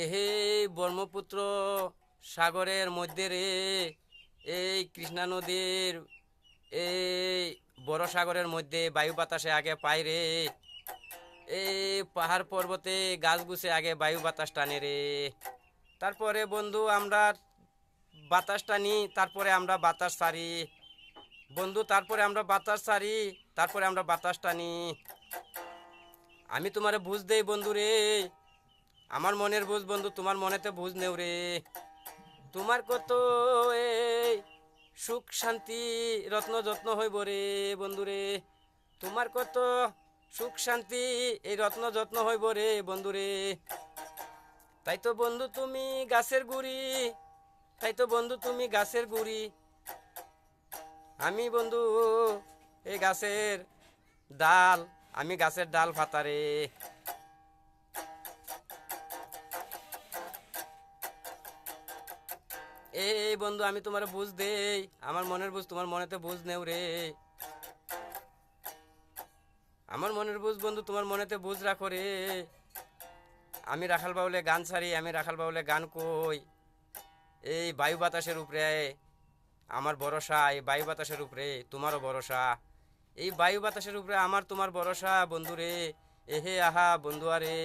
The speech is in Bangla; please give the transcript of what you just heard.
এহে ব্রহ্মপুত্র সাগরের মধ্যে রে, এই কৃষ্ণা নদীর এই বড় সাগরের মধ্যে বায়ু বাতাসে আগে পাই রে। এই পাহাড় পর্বতে গাছ গুছে আগে বায়ু বাতাস টানে রে। তারপরে বন্ধু আমরা বাতাস টানি, তারপরে আমরা বাতাস ছাড়ি বন্ধু, তারপরে আমরা বাতাস ছাড়ি, তারপরে আমরা বাতাস টানি। আমি তোমারে বুঝ দেই বন্ধু রে, আমার মনের বুঝ বন্ধু, তোমার মনেতে বুঝ নেও রে। তোমার কত এই সুখ শান্তি রত্ন যত্ন হইব রে বন্ধু রে। তোমার কত সুখ শান্তি এই রত্ন যত্ন হইব রে বন্ধু রে। তাই তো বন্ধু তুমি গাছের গুড়ি, তাই তো বন্ধু তুমি গাছের গুড়ি, আমি বন্ধু এই গাছের ডাল, আমি গাছের ডাল ফাতারে। এই বন্ধু আমি তোমার বুঝ দেই, আমার মনের বুঝ তোমার মনেতে বুঝ নেও রে। আমার মনের বুঝ বন্ধু তোমার মনেতে বুঝ রাখো রে। আমি রাখাল বাউলে গান ছাড়ি, আমি রাখাল বাউলে গান কই। এই বায়ু বাতাসের উপরে আমার ভরসা, এই বায়ু বাতাসের উপরে তোমারও ভরসা। এই বায়ু বাতাসের উপরে আমার তোমার ভরসা বন্ধু রে। এহে আহা বন্ধু আরে।